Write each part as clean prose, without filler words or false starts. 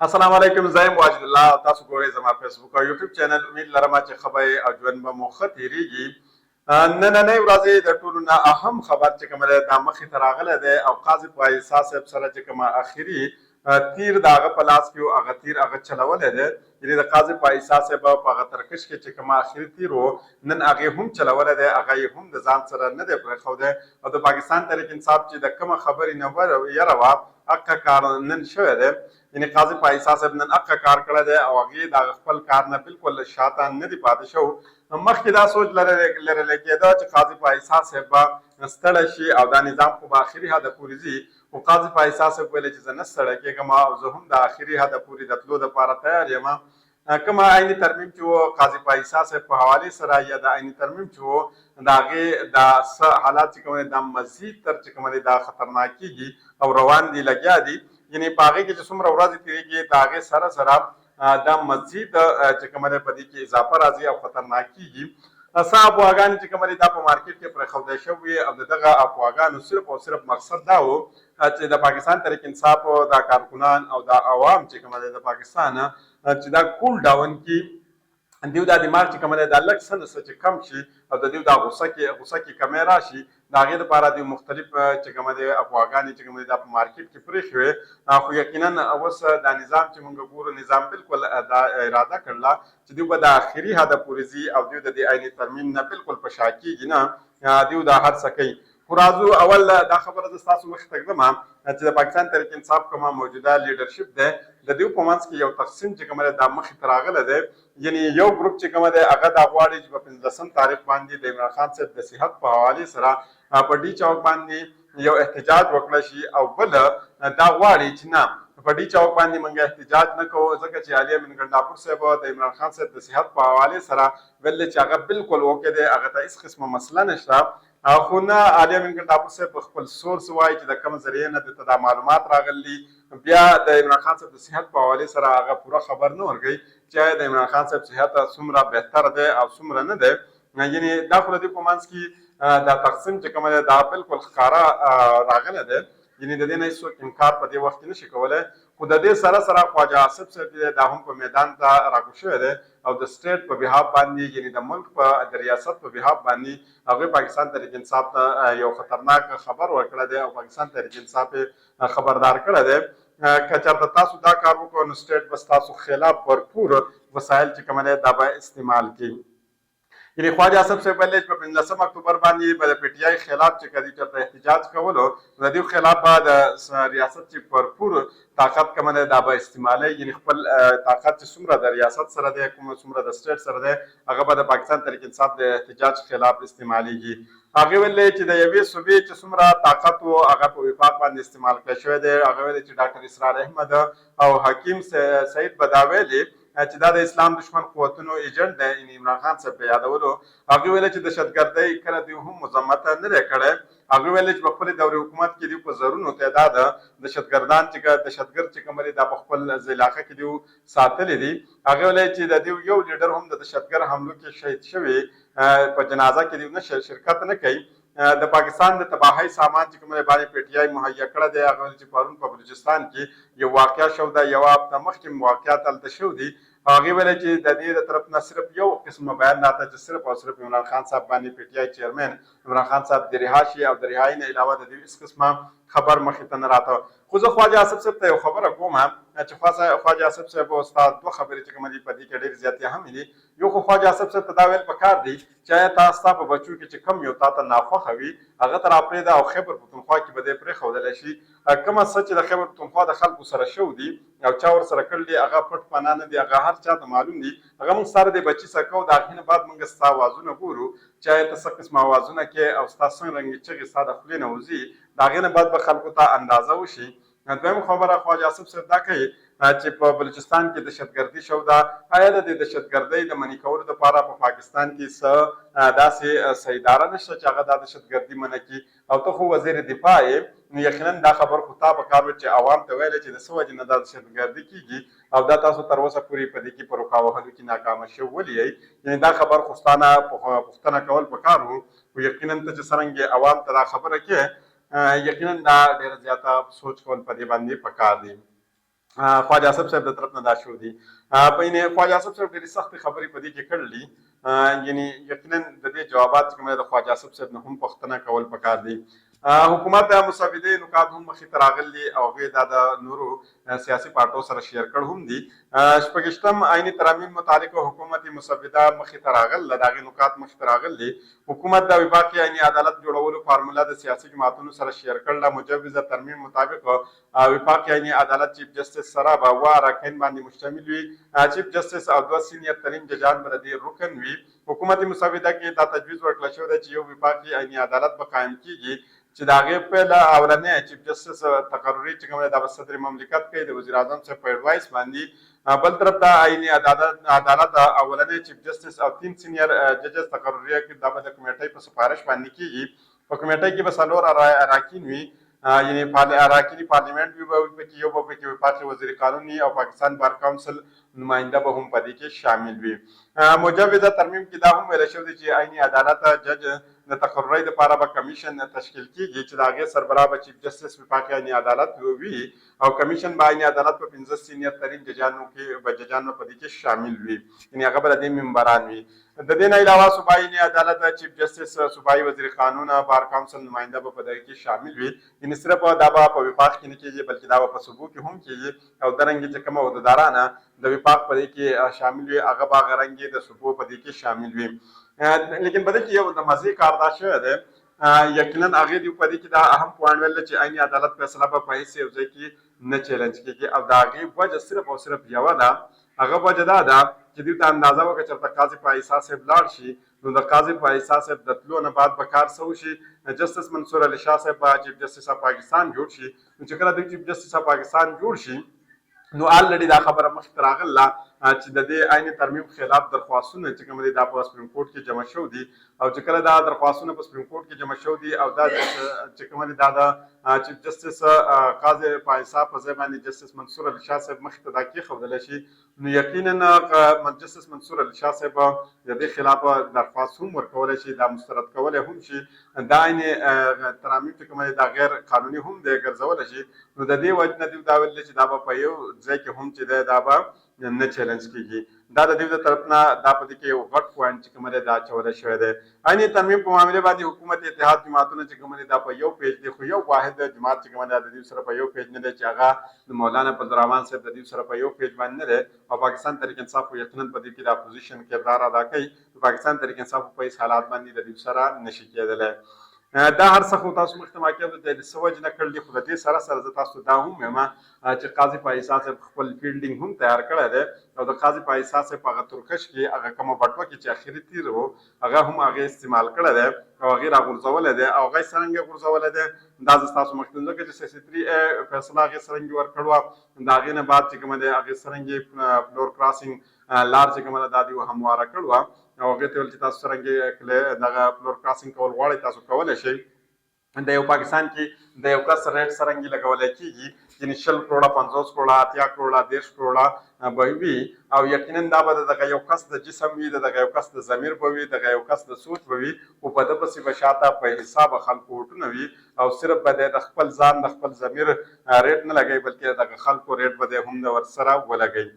السلام علیکم، زه یم واجد الله او تاسو ګورئ زما فیسبوک او یوټیوب چینل. امید لرم چې خبرې او ژوند به مو ښه تېرېږي. نننۍ ورځې د ټولو نه اهم خبر چې کوم دی دا مخې ته راغلی دی او قاضي په عیسی صاحب سره چې کومه اخري تیر د هغه په لاس کې و، هغه تیر هغه چلولی دی. یعنې د قاضي په عیسی صاحب په هغه ترکش کې چې کومه اخري تیر و، نن هغې هم چلولی دی، هغه یې هم د ځان سره نه دی پرېښودی. او د پاکستان تحریک انصاف چې د کومه خبرې نه یره وه، هغه کار نن شوی دی. یعنې قاضي په عیسی صاحب نن هغه کار کړی دی او هغې د خپل کار نه بالکل شاته نه دی پاتې شوی. مخکې دا سوچ لرلی کېده چې قاضي په عیسی صاحب به ستړی شي او دا نظام خو به اخري حده پورې ځي، خو قاضي په عیسی صاحب ویلې چې زه نه ستړی کېږم او زه هم د اخري حده پورې د تلو دپاره تیار یم. کومه عیني ترمیم چې و قاضي په عیسی صاحب په حوالې سره یا د عیني ترمیم چې و د هغې دا څه حالات چې کوم دی دا مزید تر چې کوم دی دا خطرناک کېږي او روان دي لګیا دي. یعنې په هغې کې چې څومره ورځې تېرېږي د هغې سره سره دا مزید چې کوم دی په دې کې اضافه راځي او خطرناک کېږي. څه افواګانې چې کوم دی دا په مارکېټ کې پرېښودی شوي او د دغه افواګانو صرف او صرف مقصد دا و چې د پاکستان تحریک انصاف دا کارکنان او دا عوام چې کوم دی د پاکستان چې دا کول ډاون کړي، دیو دا دماغ چې کوم دی دا لږ څه نه څه چې کم شي او د دیو دا غوسه کې کمی راشي، د هغې دپاره دوی مختلف چې کوم دی افواګانې چې کوم دی دا په مارکېټ کې پرېښې وې. خو یقینا اوس دا نظام چې موږ ګورو نظام بالکل دا اراده کړله چې دوی به د اخري حده پورې ځي او دوی د دې عیني ترمیم نه بالکل په شا کېږي نه، دوی دا هر څه کوي. خو راځو اول دا خبره زه ستاسو مخې ته ږدم چې د پاکستان تحریک انصاف کومه موجوده لیډرشپ دی د دوی په منځ کې یو تقسیم چې کومه دی دا مخې ته راغلی دی. یعنې یو ګروپ چې کومه دی هغه دا غواړي چې په 15 تاریخ باندې د عمران خان صاحب د صحت په حوالې سره په ډي چوک باندې یو احتجاج وکړی شي، او بل دا غواړي چې نه په ډي چوک باندې موږ احتجاج نه کوو ځکه چې علي امین ګنډاپور صاحب د عمران خان صاحب د صحت په حوالې سره ویل چې هغه بالکل اوکې دی، هغه ته هېڅ قسمه مسله نشته. خو نه علي امین ګنډاپور صاحب په خپل سورس وایي چې د کوم ذریعې نه دلته دا معلومات راغلي، بیا د عمران خان صاحب د صحت په حوالې سره هغه پوره خبر نه ورکوي چې د عمران خان صاحب صحت څومره بهتر دی او څومره نه دی. یعنې دا خو د دې په منځ کې دا تقسیم چې کومه دی دا بالکل ښکاره راغلی دی. یعنې د دې نه هېڅوک انکار په دې وخت کې نشي کولی. خو د دې سره سره خواجه آصف صاحب دی دا هم په میدان ته راکوز شوی دی او د سټیټ په بحاف باندې یعنې د ملک په د ریاست په بحاف باندې هغوی پاکستان تحریک انصاف ته یو خطرناک خبر ورکړی دی او پاکستان تحریک انصاف یې خبردار کړی دی. که چېرته تاسو دا کار وکړو نو سټیټ به ستاسو خلاف بھرپور وسایل چې کوم دی دا به استعمال کړي. یعنې خواجه آصف صاحب ویلي چې په 15 اکتوبر باندې به د پي ټي آی خلاف چې کدي چېرته احتجاج کولو د دې خلاف به د ریاست چې بھرپور طاقت کوم دی دا به استعمالوي. یعنې خپل طاقت چې څومره د ریاست سره دی کوم څومره د سټیټ سره دی هغه به د پاکستان تحریک انصاف د احتجاج خلاف استعمالیږي. هغې ویلي چې د یوې صوبې چې څومره طاقت و هغه په وفاق باندې استعمال کړی شوی دی. هغه ویلي چې ډاکټر اسرار احمد او حکیم سعید به دا ویلي چې دا د اسلام دشمن قوتونو ایجنټ دی. یعنې عمران خان صاحب په یادولو هغوی ویلي چې دهشتګردۍ کله دوی هم مذمت نه دی کړی. هغوی ویلي چې په خپلې دورې حکومت کې دوی په زرونو تعداد دهشتګردان چې دهشتګرد چې کوم دی دا په خپل علاقه کې دوی ساتلي دي. هغې ویلي چې د دوی یو لیډر هم د دهشتګرد حملو کې شهید شوی په جنازه کې دوی نه شرکت نه کوي. د پاکستان د تباهۍ سامان چې کوم دی باندې پي ټي آی مهیا کړی دی. هغه ویلي چې پرون په بلوچستان کې یو واقعه شو ده، یوه هفته مخکې واقعات هلته شوي دي. هغې ویلي چې د دې د طرف نه صرف یو قسمه بیان راته چې صرف او صرف عمران خان صاحب باندې پي ټي آی چیرمین عمران خان صاحب د رها شي او د رهایي نه علاوه د دوی هېڅ قسمه خبر مخې ته نه راته. خو زه خواجه آصف صاحب ته یو خبره کوم چې خواجه آصف صاحب او ستا دوه خبرې چې کومه دي په دې کې ډېرې زیاتې هم دي. یو خو خواجه آصف صاحب ته دا ویل پکار دی چې آیا تا ستا په بچو کې چې کم یو تا ته ناخوښه وي هغه ته راپرېږده او خیبر پښتونخوا کې به دی پرېښودلی شي. کومه څه چې د خیبر پښتونخوا د خلکو سره شوي دي او چا ورسره کړي دي هغه پټ پناه نه دي، هغه هر چا ته معلوم دي. هغه موږ سره د بچي سره کوو، د هغې نه بعد موږ ستا اوازونه ګورو چې آیا ته څه قسمه اوازونه کوې او ستا څنګه رنګې چغې ستا د خولې نه وځي، د هغې نه بعد به خلکو ته اندازه وشي. دویم خبره خواجه آصف صاحب دا کوي چې په بلوچستان کې دهشتګردي شو ده. آیا د دې دهشتګردۍ د منع کولو دپاره په پاکستان کې څه داسې اداره نشته چې هغه دا دهشتګردي منع کړي؟ او ته خو وزیر دفاع یې، نو یقینا دا خبر خو تا په کار وي چې عوام ته ویلی چې د څه وجې نه دا دهشتګردي کېږي او دا تاسو تر اوسه پورې په دې کې په روکا وهلو کې ناکامه شوي ولې یئ؟ یعنې دا خبر خو ستا نه پوښتنه کول پکار وو. خو یقینا ته چې څرنګې عوام ته دا خبره کې یقینا دا ډېره زیاته سوچ کول په دې باندې پکار دي. خواجه اصف صاحب د طرف نه دا شو دي په یعنې خواجه اصف صاحب ډېرې سختې خبرې په دې کې کړلي یعنې یقینا د دې جوابات چې کوم د خواجه اصف صاحب نه هم پوښتنه کول پکار دي حکومت د مسودې نکات هم مخې ته راغلي او هغې دا د نورو سیاسي پارټو سره شیر کړ هم دي شپږشتم آئیني ترامیم متعلق حکومت مسوده مخې ته راغله د هغې نکات مخې ته راغلي حکومت د وفاقي آئیني عدالت جوړولو فارموله د سیاسي جماعتونو سره شیر کړله مجوزه ترمیم مطابق وفاقي آئیني عدالت چیف جسټس سره به اوه اراکین باندې مشتمل وي چیف جسټس او دوه سینیر ترین ججان به د دې رکن وي حکومت مسوده کې دا تجویز ورکړل شوی دی چې یو وفاقي آئیني عدالت به قایم کیږي چې د هغې پیله اولنی چیف جسټس تقرري چې کوم دی دا به صدر مملکت کوي د وزیر اعظم صاحب په ایډوایس باندې بل طرف ته آئیني عدالت اولنی چیف جسټس او 3 سینیر ججز تقرریه کې دا به د کمیټۍ په سفارش باندې کیږي په کمیټۍ کې به څلور اراکین وي یعنې اراکینی پارلیمنت وي به پکې یو به پکې وفاقي وزیر قانون او پاکستان بار کونسل نماینده به هم په دې کې شامل وي مجوزه ترمیم کې دا هم ویل شوی دی چې آئیني عدالت جج د تقررۍ دپاره به کمیشن تشکیل کیږي چې د هغې سربراه به چیف جسټس وفاقي آئیني عدالت وي او کمیشن به آئیني عدالت په 15 سینیر ترین ججانو کې به ججان په دې کې شامل وي یعنې هغه به د دې ممبران وي د دې نه علاوه صوبایي آئیني عدالت چیف جسټس صوبایي وزیر قانون بار کونسل نماینده به په دې کې شامل وي یعنې صرف دا به په وفاق کې نه کېږي بلکې دا به په صوبو کې هم کېږي او دارنګې چې کومه عهدهداران د وفاق په دې کې شامل وي هغه به هغه رنګې د صوبو په دې کې شامل وي لیکن په دې کې یو د مزې کار دا شوی دی یقینا هغې دې په دې کې دا اهم پوینټ ویل چې آئیني عدالت فیصله به په هېڅ یو ځای کې نه چیلنج کېږي او د هغې وجه صرف او صرف یوه ده هغه وجه دا ده چې دوی ته اندازه وکړه چېرته قاضي فایسا صاحب لاړ شي نو د قاضي فایسا صاحب د تلو نه بعد به کار څه وشي جسټس منصور علي شاه صاحب به چیف جسټس اف پاکستان جوړ شي نو چې کله دوی چیف جسټس اف پاکستان جوړ شي نو الریډي دا خبره مخکې ته راغله چې د دې آئیني ترمیم خلاف درخواستونه چې کوم دي دا په سپریم کورټ کې جمع شوي دي او چې کله دا درخواستونه په سپریم کورټ کې جمع شوي دي او دا چې کوم دي دا د چیف جسټس قاضي فایسا په ځای باندې جسټس منصور علي شاه صاحب مخکې ته دا کېښودلی شي نو یقینا جسټس منصور علي شاه صاحب د دې خلاف درخواست هم ورکولی شي دا مسترد کولی هم شي دا آئیني ترامیم چې کوم دي دا غیر قانوني هم دی ګرځولی شي نو د دې وجې نه دوی دا ویلي چې دا به په یو ځای کې هم چې دی دا به نه چیلنج کیږي دا د دوی د طرف نه دا په دې کې یو غټ پوینټ چې کوم دی دا اچولی شوی دی آئیني ترمیم په معاملې باندې حکومت اتحاد جماعتونه چې کوم دي دا په یو پیج دی خو یو واحد جماعت چې کوم دی د دوی سره په یو پیج نه دی چې هغه د مولانا فضلالرحمن صاحب د دوی سره په یو پیج باندې نه دی او پاکستان تحریک انصاف یقینا په دې کې د اپوزیشن کردار ادا کوي پاکستان تحریک انصاف په هیڅ حالات باندې د دوی سره نشي کېدلی دا هر څه خو تاسو مخکې واقع د څه وجې نه کړل دي خو د دې سره سره زه تاسو دا هم وایم چې قاضي فایسا صاحب خپل فیلډینګ هم تیار کړی دی او د قاضي فایسا صاحب هغه ترکش کې هغه کومه بټوه کې چې اخري تیر و هغه هم هغې استعمال کړی دی او هغې راغورځولی دی او هغه یې څرنګه غورځولی دی دا زه ستاسو مخکې ځکه چې 63 فیصله هغې څرنګې ورکړې وه د هغې نه بعد چې کومه دی هغې څرنګې فلور کراسینګ لار چې کومه ده دا دوی همواره کړې وه او هغې ته ویل چې تاسو څرنګې دغه فلور کراسینګ کول غواړئ تاسو کولی شئ د یو پاکستان کې د یو کس ریټ څرنګې لګولی کېږي یعنې 20 کروړه 50 کروړه 80 کروړه 30 کروړه به وي او یقینا دا به دغه یو کس د جسم وي دغه یو کس د ضمیر به وي دغه یو کس د سوچ به وي خو په ده پسې به شاته په حساب خلکو ووټونه وي او صرف به دی د خپل ځان د خپل ضمیر ریټ نه لګوي بلکې دغه خلکو ریټ به دی هم د ورسره ولګوي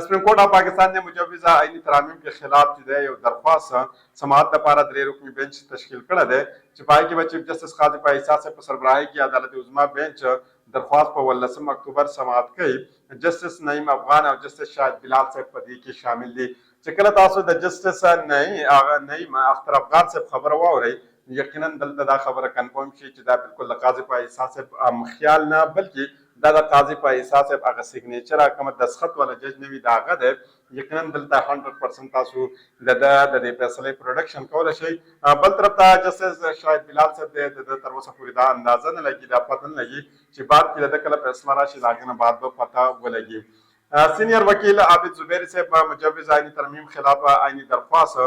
سپریم کورټ آف پاکستان نے مجوزه آئینی ترامیم کے خلاف چې دی یو درخواست سماعت لپاره 3 رکنی بینچ تشکیل کړی دی چې په هغې کې به چیف جسټس قاضي فایسا صاحب په سربراهۍ کې عدالت عظما بینچ درخواست په 18 اکتوبر سماعت کوي جسټس نعیم افغان او جسټس شاهد بلال صاحب په دې کې شامل دي چې کله تاسو د جسټس نعیم اختر افغان صاحب خبره واورئ یقینا دلته دا خبره کنفرم شي چې دا بالکل د قاضي فایسا صاحب خیال نه بلکې دا د قاضي فایسا صاحب هغه سیګنیچر کومه دستخط والا جج نه وي د هغه دی یقینا دلته 100% تاسو د دې فیصلې پروډکشن کولی شئ بل طرف ته جسټس شاهد بلال صاحب دی د تر اوسه پورې دا اندازه نه لګي دا پته نه لګي چې بعد کې د ده کله فیصله راشي د هغې نه بعد به پته ولګي سینئر وکیل عابد زبیر صاحب مجوز آئینی ترمیم خلاف آئینی درخواست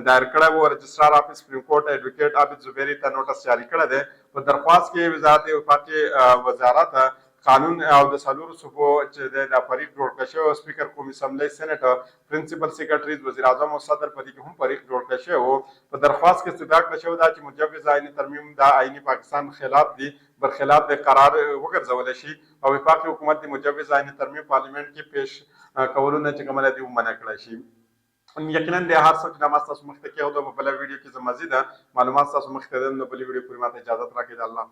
دایر کړی و رجسټرار آف سپریم کورټ ایډوکیټ عابد زبیری ته نوټس جاری کړی دی په درخواست کې وزارت وفاقي وزارت قانون او د څلورو صوبو چې دی دا فریق جوړ کړی شوی و سپیکر قومي اسمبلی سینټ پرنسپل سیکرټریز وزیر اعظم او صدر په دې کې هم فریق جوړ کړی شوی و په درخواست کې استدعا کړی شوې ده چې مجوز آئیني ترمیم دا آئیني پاکستان خلاف دي برخلاف د قرار وګرځول شي او وفاقي حکومت د مجوز آئین ترمیم پارلیمنت کې پیش کولو نه چې کومه ده ومنع کړی شي. یقینا د هر څه چې ما تاسو مخ ته کېښودو په بله ویډیو کې زه مزید معلومات تاسو مخ ته درم، نو بلې ویډیو پورې ماته اجازت راکړئ. د الله